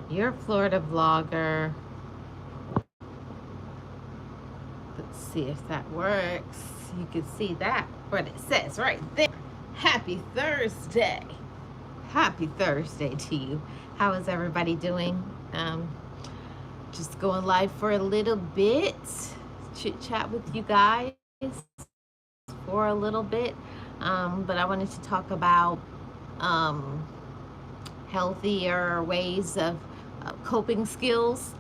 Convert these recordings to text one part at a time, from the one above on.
You're a Florida vlogger. Let's see if that works. You can see that, what it says right there. Happy Thursday. Happy Thursday to you. How is everybody doing? Just going live for a little bit, chit chat with you guys for a little bit. But I wanted to talk about um, healthier ways of coping skills.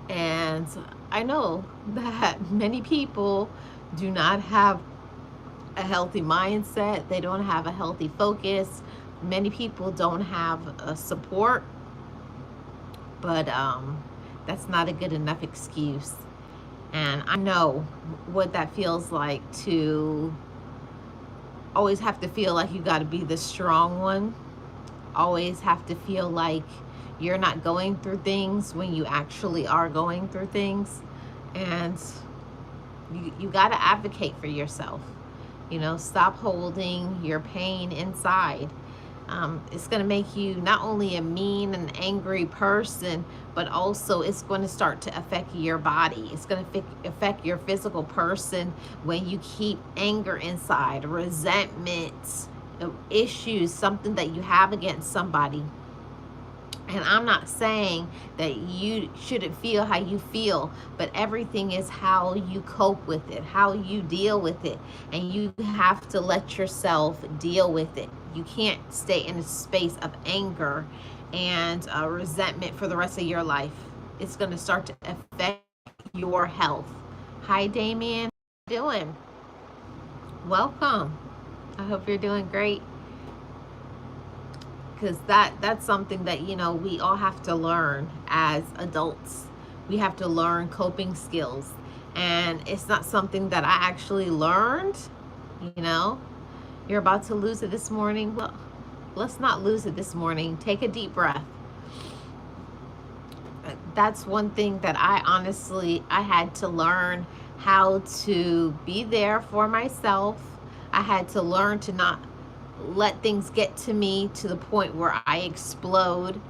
And I know that many people do not have a healthy mindset, they don't have a healthy focus. Many people don't have a support, but that's not a good enough excuse. And I know what that feels like to always have to feel like you got to be the strong one, always have to feel like you're not going through things when you actually are going through things. And you got to advocate for yourself. Stop holding your pain inside. It's going to make you not only a mean and angry person, but also it's going to start to affect your body. It's going to affect your physical person when you keep anger inside, resentment, issues, something that you have against somebody. And I'm not saying that you shouldn't feel how you feel, but everything is how you cope with it, how you deal with it. And you have to let yourself deal with it. You can't stay in a space of anger and resentment for the rest of your life. It's going to start to affect your health. Hi, Damien. How you doing? Welcome. I hope you're doing great. Because that's something that we all have to learn as adults. We have to learn coping skills, and it's not something that I actually learned. you know you're about to lose it this morning. Well, let's not lose it this morning. Take a deep breath. That's one thing that I had to learn how to be there for myself. I had to learn to not let things get to me to the point where I explode.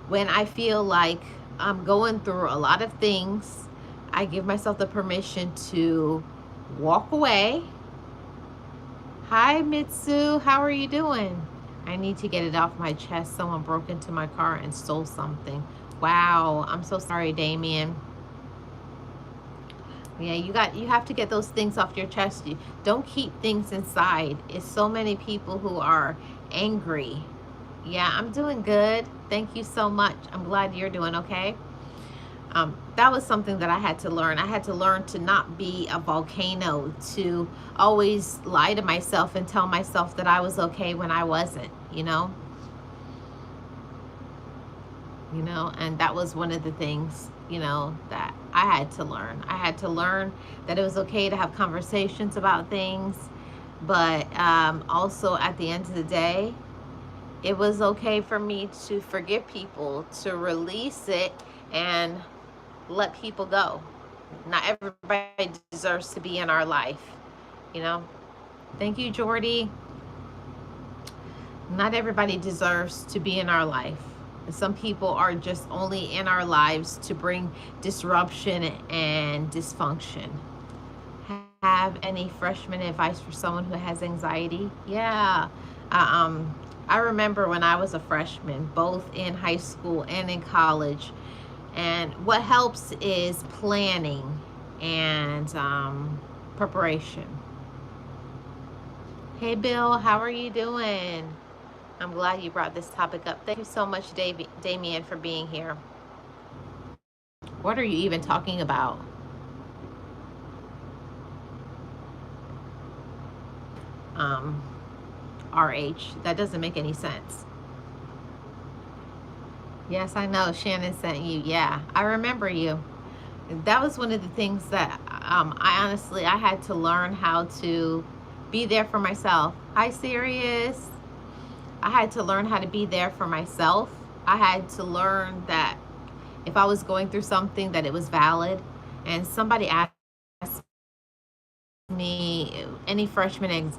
When I feel like I'm going through a lot of things, I give myself the permission to walk away. Hi, Mitsu. How are you doing? I need to get it off my chest. Someone broke into my car and stole something. Wow. I'm so sorry, Damien. Yeah, you have to get those things off your chest. You don't keep things inside. It's so many people who are angry. Yeah, I'm doing good. Thank you so much. I'm glad you're doing okay. That was something that I had to learn. I had to learn to not be a volcano, to always lie to myself and tell myself that I was okay when I wasn't, and that was one of the things, that I had to learn. I had to learn that it was okay to have conversations about things, but also at the end of the day, it was okay for me to forgive people, to release it and let people go. Not everybody deserves to be in our life, you know. Thank you, Jordy. Not everybody deserves to be in our life. Some people are just only in our lives to bring disruption and dysfunction. Have any freshman advice for someone who has anxiety? Yeah. I remember when I was a freshman, both in high school and in college. And what helps is planning and preparation. Hey, Bill, how are you doing? I'm glad you brought this topic up. Thank you so much, Damien, for being here. What are you even talking about? RH, that doesn't make any sense. Yes, I know. Shannon sent you. Yeah, I remember you. That was one of the things that I had to learn how to be there for myself. Hi, Sirius. I had to learn how to be there for myself. I had to learn that if I was going through something, that it was valid. And somebody asked me any freshman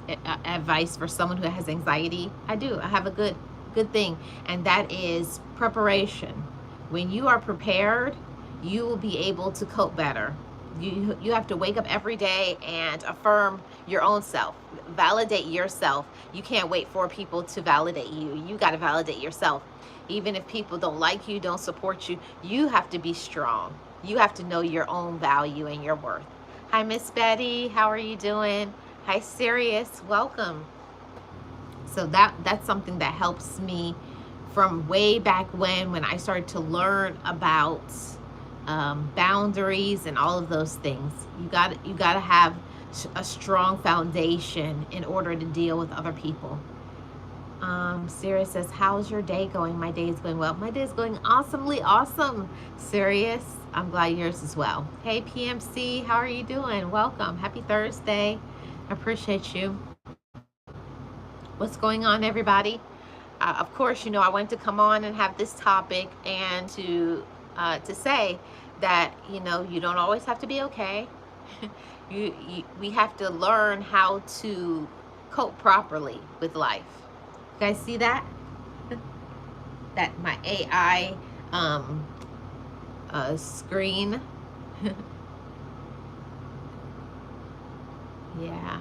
advice for someone who has anxiety. I do. I have a good thing, and that is preparation. When you are prepared, you will be able to cope better. You have to wake up every day and affirm your own self, validate yourself. You can't wait for people to validate you. You got to validate yourself. Even if people don't like you, don't support you, you have to be strong. You have to know your own value and your worth. Hi, Miss Betty. How are you doing? Hi, Sirius. Welcome. So that's something that helps me from way back when I started to learn about boundaries and all of those things. You got to have a strong foundation in order to deal with other people. Sirius says, how's your day going? My day is going well. My day is going awesomely awesome, Sirius. I'm glad yours as well. Hey, PMC, how are you doing? Welcome. Happy Thursday. I appreciate you. What's going on, everybody? Of course, I wanted to come on and have this topic and to say that, you don't always have to be okay. We have to learn how to cope properly with life. You guys see that? That my AI screen. Yeah.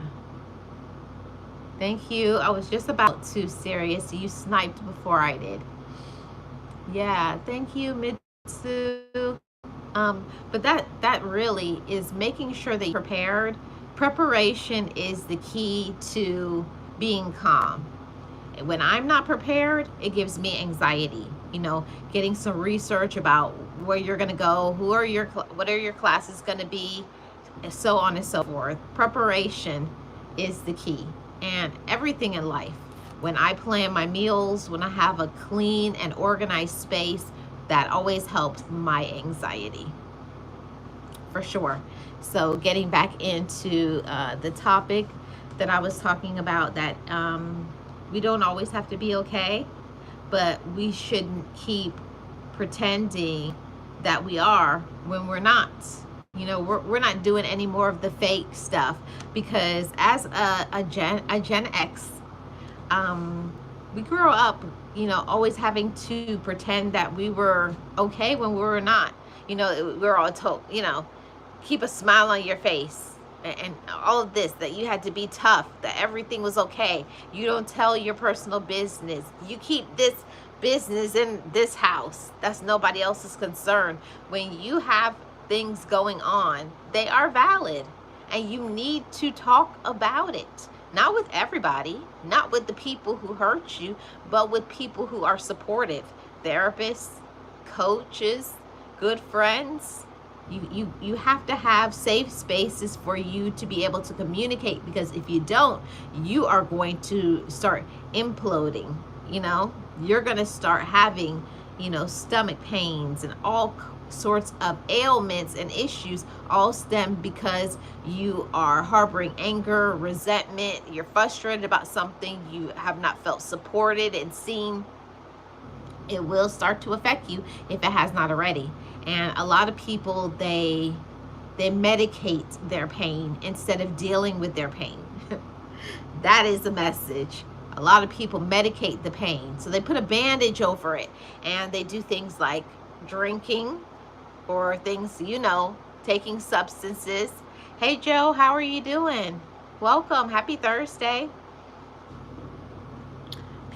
Thank you. I was just about to, Sirius. You sniped before I did. Yeah, thank you, Mitsu. But that really is making sure that you're prepared. Preparation is the key to being calm. When I'm not prepared, it gives me anxiety. Getting some research about where you're going to go, what are your classes going to be, and so on and so forth. Preparation is the key. And everything in life. When I plan my meals, when I have a clean and organized space, that always helps my anxiety. For sure. So getting back into the topic that I was talking about, that we don't always have to be okay, but we shouldn't keep pretending that we are when we're not. We're not doing any more of the fake stuff, because as a Gen X, we grew up, always having to pretend that we were okay when we were not. We're all told, keep a smile on your face, and all of this, that you had to be tough, that everything was okay. You don't tell your personal business. You keep this business in this house. That's nobody else's concern. When you have things going on, they are valid, and you need to talk about it. Not with everybody, not with the people who hurt you, but with people who are supportive. Therapists, coaches, good friends. You have to have safe spaces for you to be able to communicate, because if you don't, you are going to start imploding. You're going to start having, stomach pains and all sorts of ailments and issues, all stem because you are harboring anger, resentment, you're frustrated about something, you have not felt supported and seen. It will start to affect you if it has not already. And a lot of people, they medicate their pain instead of dealing with their pain. That is the message. A lot of people medicate the pain, so they put a bandage over it, and they do things like drinking, or things, taking substances. Hey, Joe, how are you doing? Welcome. Happy Thursday.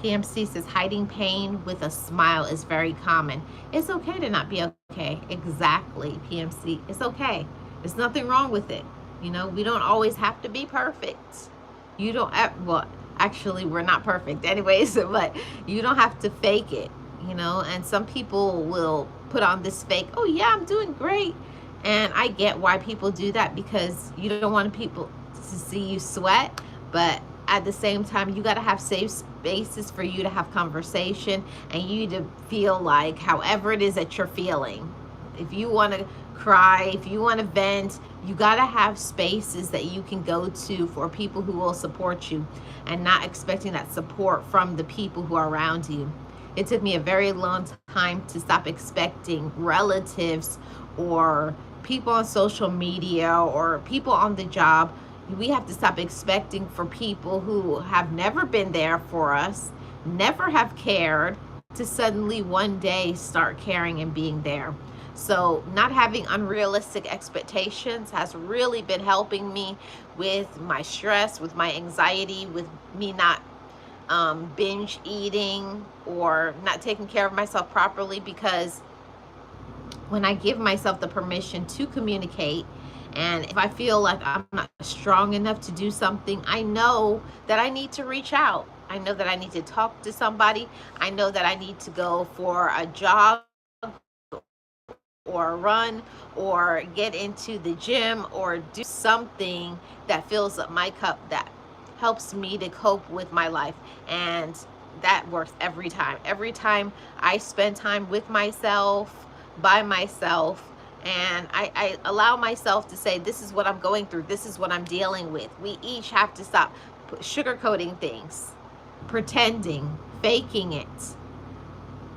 PMC says, hiding pain with a smile is very common. It's okay to not be okay. Exactly, PMC. It's okay. There's nothing wrong with it. We don't always have to be perfect. You don't, well, actually, we're not perfect anyways, but you don't have to fake it, and some people will put on this fake, oh yeah, I'm doing great. And I get why people do that, because you don't want people to see you sweat, but at the same time, you got to have safe spaces for you to have conversation, and you to feel like however it is that you're feeling. If you want to cry, if you want to vent, you got to have spaces that you can go to for people who will support you, and not expecting that support from the people who are around you. It took me a very long time to stop expecting relatives or people on social media or people on the job. We have to stop expecting for people who have never been there for us, never have cared, to suddenly one day start caring and being there. So not having unrealistic expectations has really been helping me with my stress, with my anxiety, with me not binge eating or not taking care of myself properly, because when I give myself the permission to communicate, and if I feel like I'm not strong enough to do something, I know that I need to reach out. I know that I need to talk to somebody. I know that I need to go for a jog or a run or get into the gym or do something that fills up my cup, that helps me to cope with my life. And that works every time. Every time I spend time with myself, by myself, and I allow myself to say, this is what I'm going through, this is what I'm dealing with. We each have to stop sugarcoating things, pretending, faking it.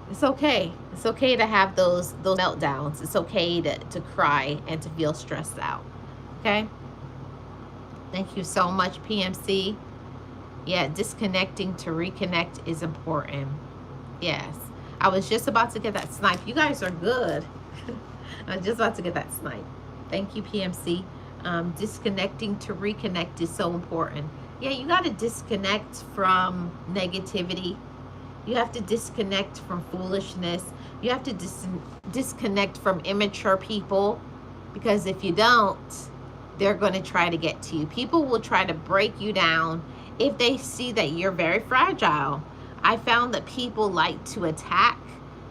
It's okay. It's okay to have those meltdowns. It's okay to cry and to feel stressed out. Okay? Thank you so much, PMC. Yeah, disconnecting to reconnect is important. Yes. I was just about to get that snipe. You guys are good. I was just about to get that snipe. Thank you, PMC. Disconnecting to reconnect is so important. Yeah, you got to disconnect from negativity. You have to disconnect from foolishness. You have to disconnect from immature people, because if you don't, they're going to try to get to you. People will try to break you down if they see that you're very fragile. I found that people like to attack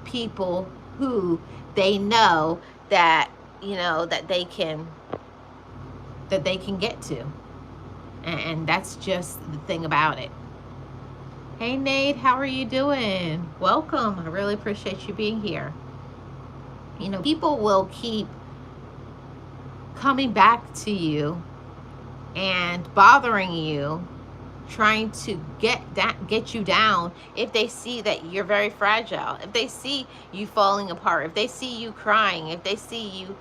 people who they know that, that they can get to. And that's just the thing about it. Hey Nate, how are you doing? Welcome. I really appreciate you being here. People will keep coming back to you and bothering you, trying to get you down if they see that you're very fragile, if they see you falling apart, if they see you crying, if they see you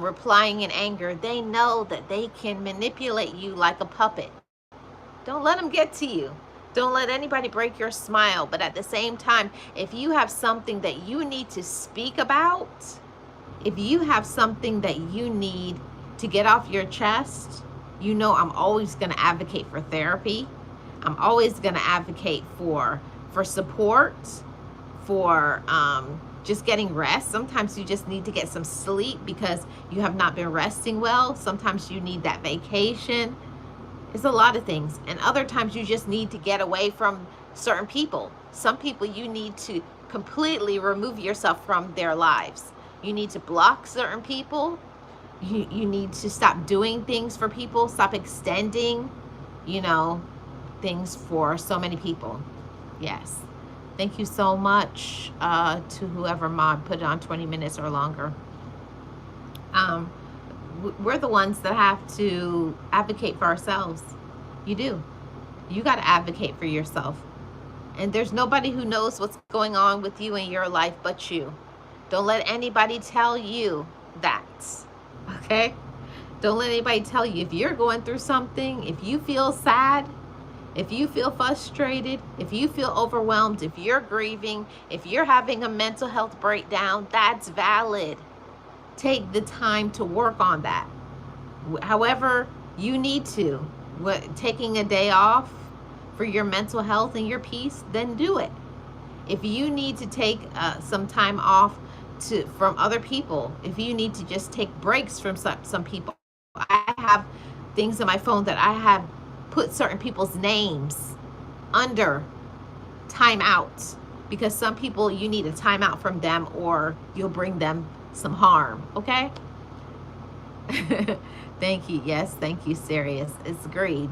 replying in anger. They know that they can manipulate you like a puppet. Don't let them get to you. Don't let anybody break your smile. But at the same time, if you have something that you need to speak about, if you have something that you need to get off your chest, I'm always going to advocate for therapy. I'm always going to advocate for support, for just getting rest. Sometimes you just need to get some sleep because you have not been resting well. Sometimes you need that vacation. It's a lot of things. And other times you just need to get away from certain people. Some people you need to completely remove yourself from their lives. You need to block certain people. You need to stop doing things for people. Stop extending, things for so many people. Yes. Thank you so much to whoever mod put it on 20 minutes or longer. We're the ones that have to advocate for ourselves. You do. You got to advocate for yourself. And there's nobody who knows what's going on with you in your life but you. Don't let anybody tell you that. Okay? Don't let anybody tell you. If you're going through something, if you feel sad, if you feel frustrated, if you feel overwhelmed, if you're grieving, if you're having a mental health breakdown, that's valid. Take the time to work on that. However you need to. Taking a day off for your mental health and your peace, then do it. If you need to take some time off from other people, if you need to just take breaks from some people, I have things on my phone that I have put certain people's names under timeout, because some people you need a timeout from them or you'll bring them some harm. Okay? Thank you. Yes, thank you. Serious. It's agreed.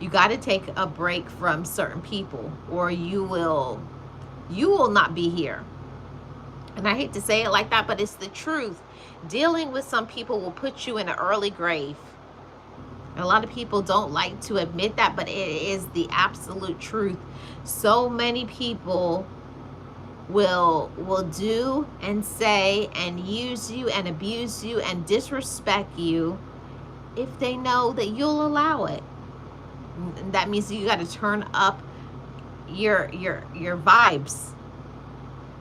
You got to take a break from certain people or you will not be here. And I hate to say it like that, but it's the truth. Dealing with some people will put you in an early grave. A lot of people don't like to admit that, but it is the absolute truth. So many people will do and say and use you and abuse you and disrespect you if they know that you'll allow it. That means you got to turn up your vibes.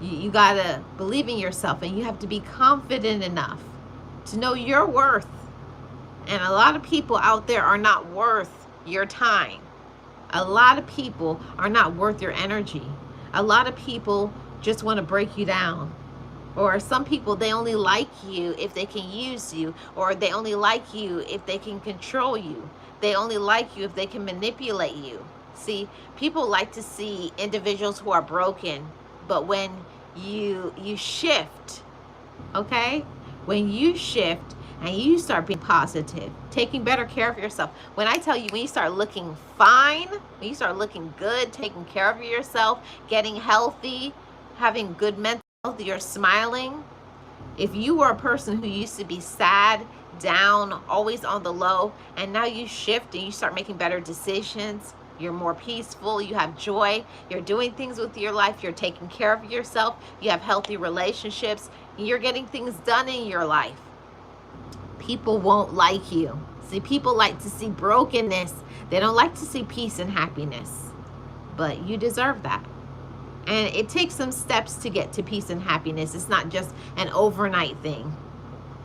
You gotta believe in yourself, and you have to be confident enough to know your worth. And a lot of people out there are not worth your time. A lot of people are not worth your energy. A lot of people just want to break you down. Or some people, they only like you if they can use you, or they only like you if they can control you. They only like you if they can manipulate you. See, people like to see individuals who are broken, but when you shift, okay? When you shift and you start being positive, taking better care of yourself. When I tell you, when you start looking fine, when you start looking good, taking care of yourself, getting healthy, having good mental health, you're smiling. If you were a person who used to be sad, down, always on the low, and now you shift and you start making better decisions, you're more peaceful, you have joy, you're doing things with your life, you're taking care of yourself, you have healthy relationships, you're getting things done in your life, people won't like you. See, people like to see brokenness. They don't like to see peace and happiness. But you deserve that. And it takes some steps to get to peace and happiness. It's not just an overnight thing.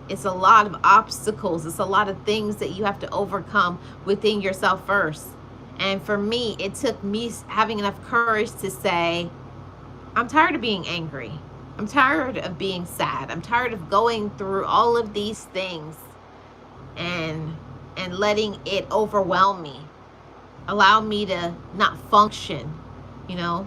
It's a lot of obstacles. It's a lot of things that you have to overcome within yourself first. And for me, it took me having enough courage to say, I'm tired of being angry. I'm tired of being sad. I'm tired of going through all of these things and letting it overwhelm me. Allow me to not function, you know,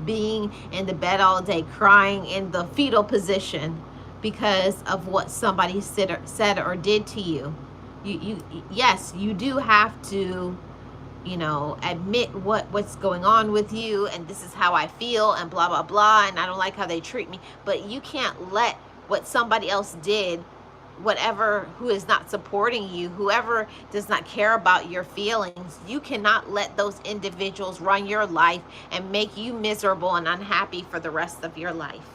being in the bed all day, crying in the fetal position because of what somebody said or did to you. Yes, you do have to, you know, admit what's going on with you, and this is how I feel, and blah blah blah, and I don't like how they treat me. But you can't let what somebody else did, whatever, who is not supporting you, whoever does not care about your feelings, you cannot let those individuals run your life and make you miserable and unhappy for the rest of your life.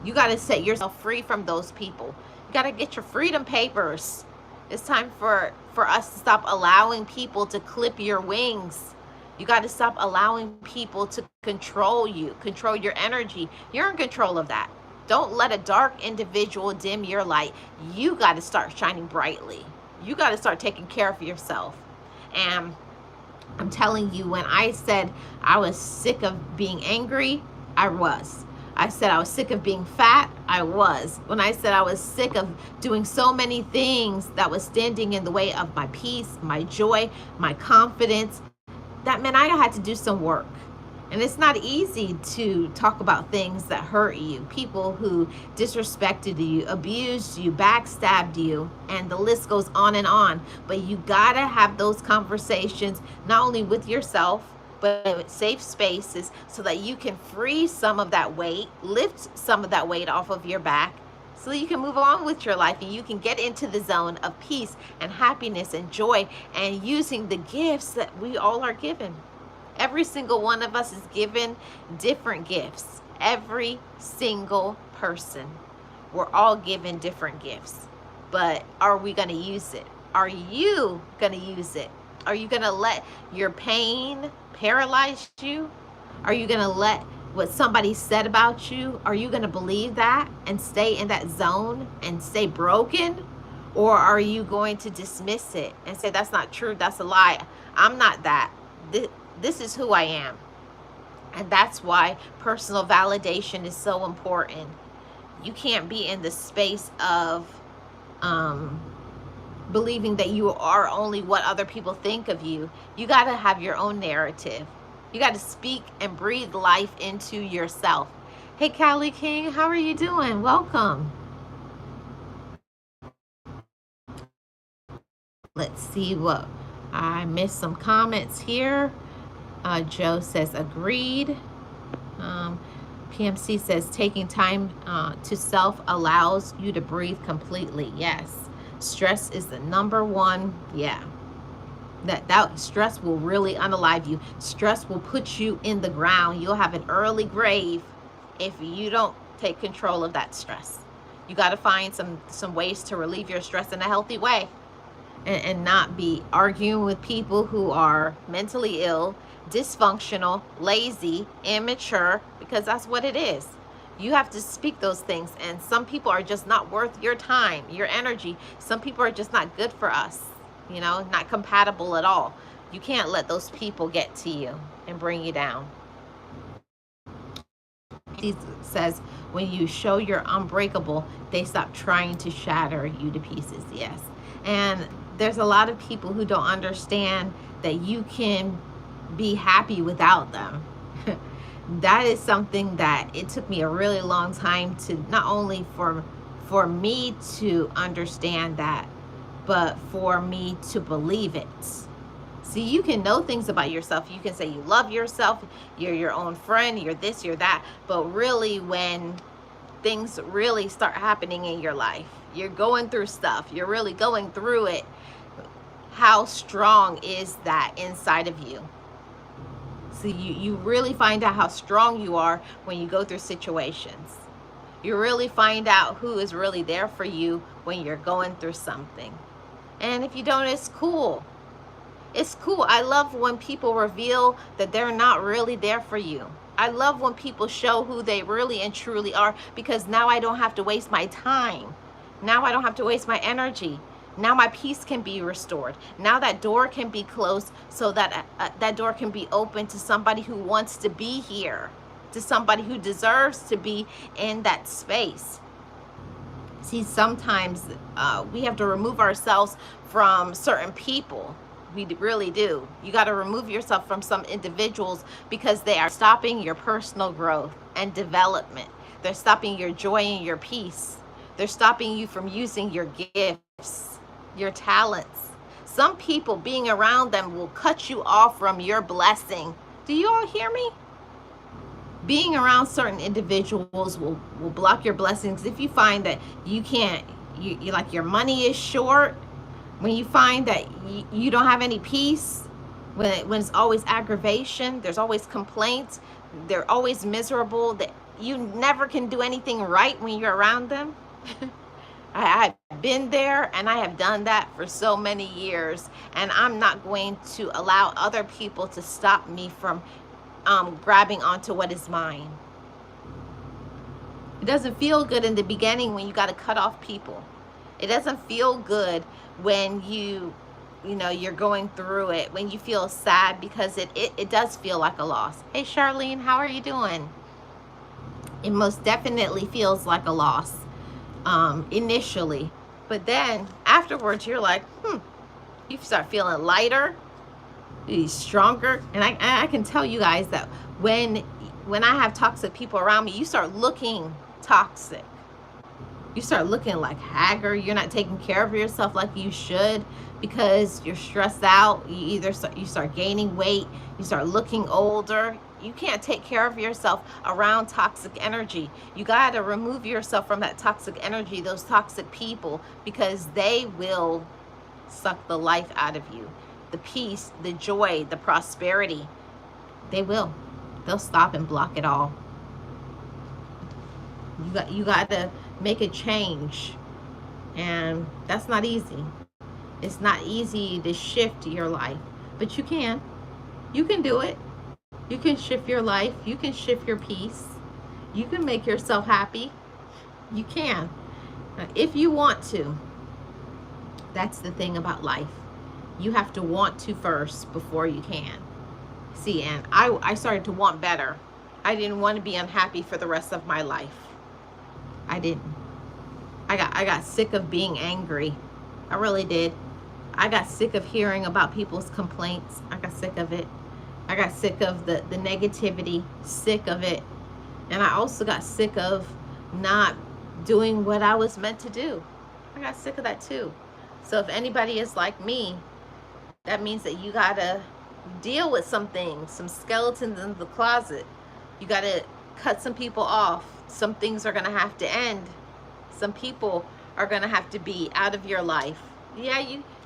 You got to set yourself free from those people. You got to get your freedom papers. It's time for us to stop allowing people to clip your wings. You got to stop allowing people to control you, control your energy. You're in control of that. Don't let a dark individual dim your light. You got to start shining brightly. You got to start taking care of yourself. And I'm telling you, when I said I was sick of being angry, I was. I said I was sick of being fat, I was. When I said I was sick of doing so many things that was standing in the way of my peace, my joy, my confidence, that meant I had to do some work. And it's not easy to talk about things that hurt you, people who disrespected you, abused you, backstabbed you, and the list goes on and on. But you gotta have those conversations, not only with yourself, but safe spaces, so that you can free some of that weight, lift some of that weight off of your back, so that you can move on with your life and you can get into the zone of peace and happiness and joy, and using the gifts that we all are given. Every single one of us is given different gifts. Every single person. We're all given different gifts. But are we going to use it? Are you going to use it? Are you going to let your pain paralyze you? Are you going to let what somebody said about you, are you going to believe that and stay in that zone and stay broken? Or are you going to dismiss it and say, that's not true, that's a lie, I'm not that, this is who I am? And that's why personal validation is so important. You can't be in the space of believing that you are only what other people think of you. You got to have your own narrative. You got to speak and breathe life into yourself. Hey, Callie King, how are you doing? Welcome. Let's see what I missed. Some comments here. Joe says agreed. PMC says taking time to self allows you to breathe completely. Yes. Stress is the number one. Yeah. That stress will really unalive you. Stress will put you in the ground. You'll have an early grave if you don't take control of that stress. You got to find some ways to relieve your stress in a healthy way, and not be arguing with people who are mentally ill, dysfunctional, lazy, immature, because that's what it is. You have to speak those things. And some people are just not worth your time, your energy. Some people are just not good for us, you know, not compatible at all. You can't let those people get to you and bring you down. He says, when you show you're unbreakable, they stop trying to shatter you to pieces. Yes. And there's a lot of people who don't understand that you can be happy without them. That is something that it took me a really long time to, not only for me to understand that, but for me to believe it. See, you can know things about yourself. You can say you love yourself, you're your own friend, you're this, you're that. But really, when things really start happening in your life, you're going through stuff, you're really going through it, how strong is that inside of you? So you really find out how strong you are when you go through situations. You really find out who is really there for you when you're going through something. And if you don't, it's cool. It's cool. I love when people reveal that they're not really there for you. I love when people show who they really and truly are, because now I don't have to waste my time. Now I don't have to waste my energy. Now my peace can be restored. Now that door can be closed so that that door can be open to somebody who wants to be here, to somebody who deserves to be in that space. See, sometimes we have to remove ourselves from certain people. We really do. You got to remove yourself from some individuals because they are stopping your personal growth and development. They're stopping your joy and your peace. They're stopping you from using your gifts, your talents. Some people, being around them will cut you off from your blessing. Do you all hear me? Being around certain individuals will block your blessings. If you find that you can't, you like your money is short, when you find that you don't have any peace, when it's always aggravation, there's always complaints, they're always miserable, that you never can do anything right when you're around them. I've been there and I have done that for so many years, and I'm not going to allow other people to stop me from grabbing onto what is mine. It doesn't feel good in the beginning when you got to cut off people. It doesn't feel good when you're going through it, when you feel sad, because it does feel like a loss. Hey Charlene, how are you doing? It most definitely feels like a loss initially, but then afterwards you're like, you start feeling lighter, stronger. And I can tell you guys that when I have toxic people around me, you start looking toxic. You start looking like haggard. You're not taking care of yourself like you should because you're stressed out. You start gaining weight. You start looking older. You can't take care of yourself around toxic energy. You got to remove yourself from that toxic energy, those toxic people, because they will suck the life out of you. The peace, the joy, the prosperity, they will. They'll stop and block it all. You got to make a change, and that's not easy. It's not easy to shift your life, but you can do it. You can shift your life. You can shift your peace. You can make yourself happy. You can, if you want to. That's the thing about life. You have to want to first before you can. See, and I started to want better. I didn't want to be unhappy for the rest of my life. I didn't. I got sick of being angry. I really did. I got sick of hearing about people's complaints. I got sick of it. I got sick of the negativity, sick of it. And I also got sick of not doing what I was meant to do. I got sick of that too. So if anybody is like me, that means that you gotta deal with some things, some skeletons in the closet. You gotta cut some people off. Some things are gonna have to end. Some people are gonna have to be out of your life. Yeah,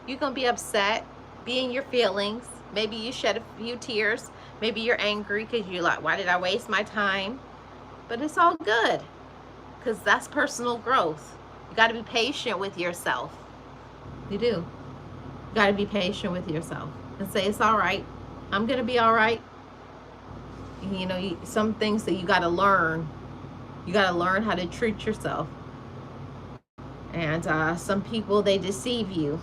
you're gonna be upset, be in your feelings. Maybe you shed a few tears. Maybe you're angry because you're like, why did I waste my time? But it's all good, because that's personal growth. You got to be patient with yourself. You do. You got to be patient with yourself and say, it's all right. I'm going to be all right. You know, some things that you got to learn. You got to learn how to treat yourself. And some people, they deceive you.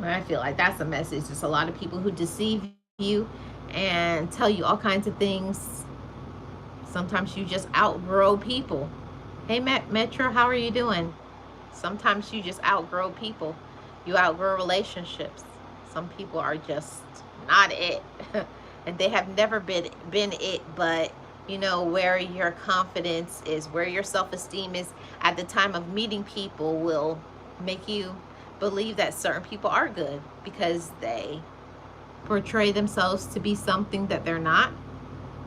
I feel like that's a message. There's a lot of people who deceive you and tell you all kinds of things. Sometimes you just outgrow people. Hey, Metro, how are you doing? Sometimes you just outgrow people. You outgrow relationships. Some people are just not it. And they have never been it, but you know, where your confidence is, where your self-esteem is at the time of meeting people will make you believe that certain people are good because they portray themselves to be something that they're not,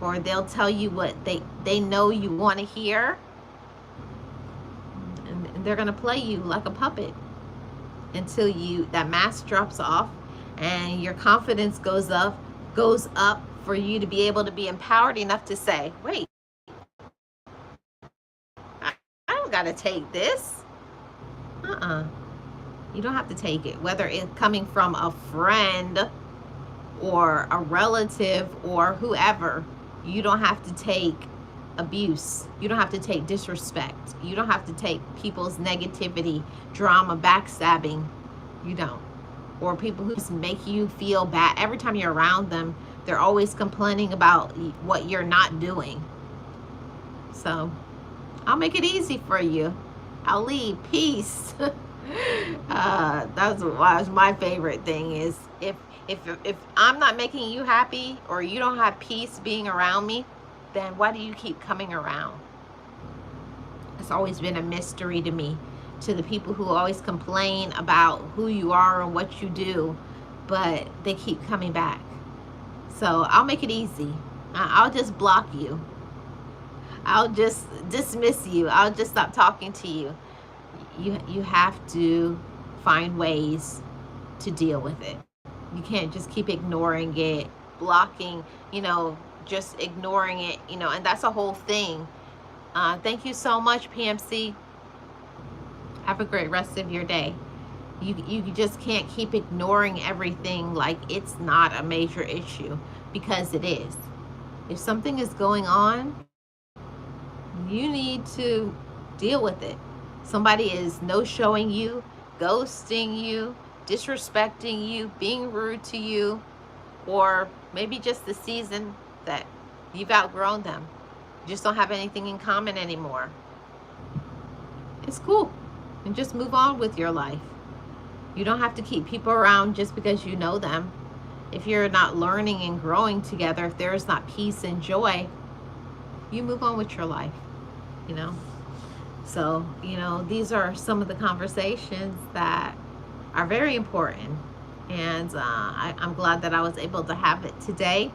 or they'll tell you what they know you want to hear, and they're going to play you like a puppet until that mask drops off and your confidence goes up for you to be able to be empowered enough to say, wait, I don't got to take this. You don't have to take it, whether it's coming from a friend or a relative or whoever. You don't have to take abuse. You don't have to take disrespect. You don't have to take people's negativity, drama, backstabbing. You don't. Or people who just make you feel bad. Every time you're around them, they're always complaining about what you're not doing. So I'll make it easy for you. I'll leave. Peace. That's my favorite thing is if I'm not making you happy or you don't have peace being around me, then why do you keep coming around? It's always been a mystery to me, to the people who always complain about who you are and what you do, but they keep coming back. So I'll make it easy. I'll just block you. I'll just dismiss you. I'll just stop talking to you. You have to find ways to deal with it. You can't just keep ignoring it, blocking, just ignoring it, and that's a whole thing. Thank you so much, PMC. Have a great rest of your day. You just can't keep ignoring everything like it's not a major issue, because it is. If something is going on, you need to deal with it. Somebody is no-showing you, ghosting you, disrespecting you, being rude to you, or maybe just the season that you've outgrown them. You just don't have anything in common anymore. It's cool. And just move on with your life. You don't have to keep people around just because you know them. If you're not learning and growing together, if there is not peace and joy, you move on with your life, So, these are some of the conversations that are very important. And I'm glad that I was able to have it today.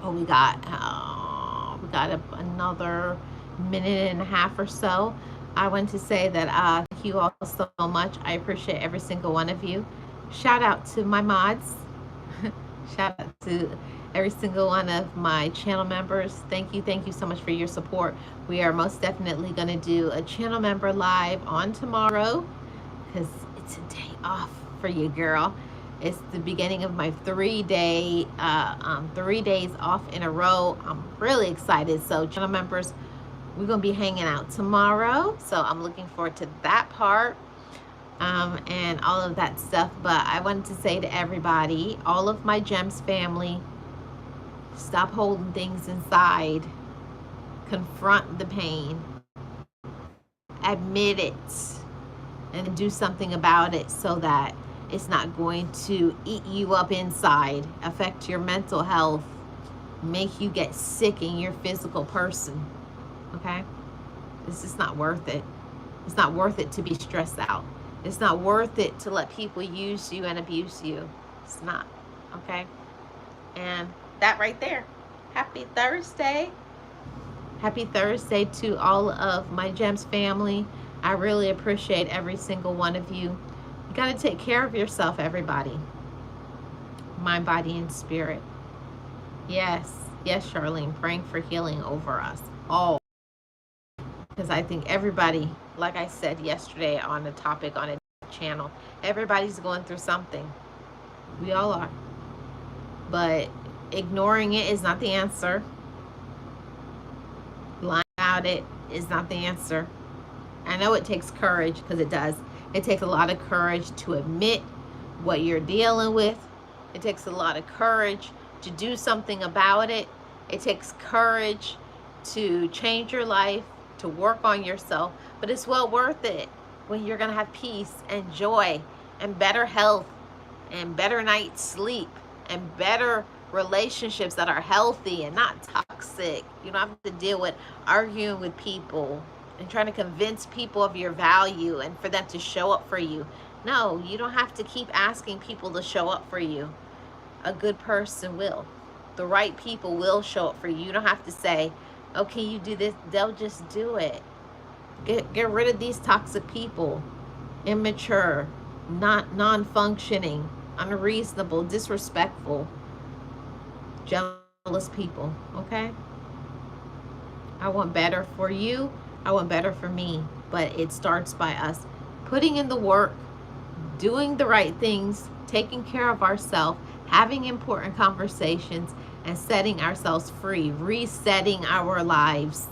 Oh, we got another minute and a half or so. I want to say that thank you all so much. I appreciate every single one of you. Shout out to my mods. Shout out to every single one of my channel members. Thank you so much for your support. We are most definitely going to do a channel member live on tomorrow, because it's a day off for you, girl. It's the beginning of my 3 days off in a row. I'm really excited. So channel members, we're going to be hanging out tomorrow. So I'm looking forward to that part. And all of that stuff. But I wanted to say to everybody, all of my Gems family, stop holding things inside. Confront the pain. Admit it. And do something about it so that it's not going to eat you up inside, affect your mental health, make you get sick in your physical person. Okay? It's just not worth it. It's not worth it to be stressed out. It's not worth it to let people use you and abuse you. It's not. Okay? And that right there. Happy Thursday. Happy Thursday to all of my Gems family. I really appreciate every single one of you. You got to take care of yourself, everybody. Mind, body, and spirit. Yes. Yes, Charlene. Praying for healing over us all. Because I think everybody, like I said yesterday on a topic on a channel, everybody's going through something. We all are. but ignoring it is not the answer. Lying about it is not the answer. I know it takes courage, because it does. It takes a lot of courage to admit what you're dealing with. It takes a lot of courage to do something about it. It takes courage to change your life, to work on yourself, but it's well worth it when you're going to have peace and joy and better health and better night's sleep and better relationships that are healthy and not toxic. You don't have to deal with arguing with people and trying to convince people of your value and for them to show up for you. No, you don't have to keep asking people to show up for you. A good person will. The right people will show up for you. You don't have to say, oh, can you do this? They'll just do it. Get rid of these toxic people. Immature, not non-functioning, unreasonable, disrespectful, jealous people, okay? I want better for you. I want better for me. But it starts by us putting in the work, doing the right things, taking care of ourselves, having important conversations, and setting ourselves free, resetting our lives.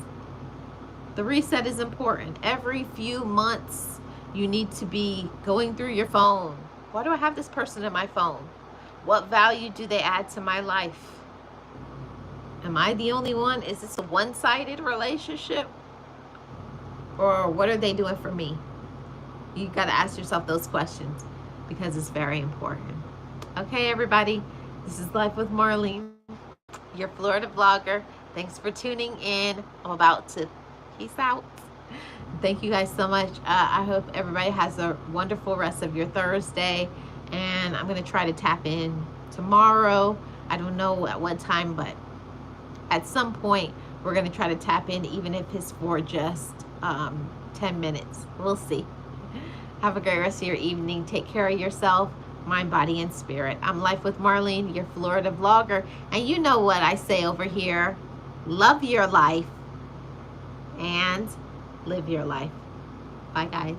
The reset is important. Every few months, you need to be going through your phone. Why do I have this person in my phone? What value do they add to my life? Am I the only one? Is this a one-sided relationship? Or what are they doing for me? You got to ask yourself those questions, because it's very important. Okay, everybody, this is Life with Marlene, your Florida vlogger. Thanks for tuning in. I'm about to peace out. Thank you guys so much. I hope everybody has a wonderful rest of your Thursday, and I'm going to try to tap in tomorrow. I don't know at what time, but at some point we're going to try to tap in, even if it's for just 10 minutes. We'll see. Have a great rest of your evening. Take care of yourself, mind, body, and spirit. I'm Life with Marlene, your Florida vlogger, and you know what I say over here. Love your life and live your life. Bye, guys.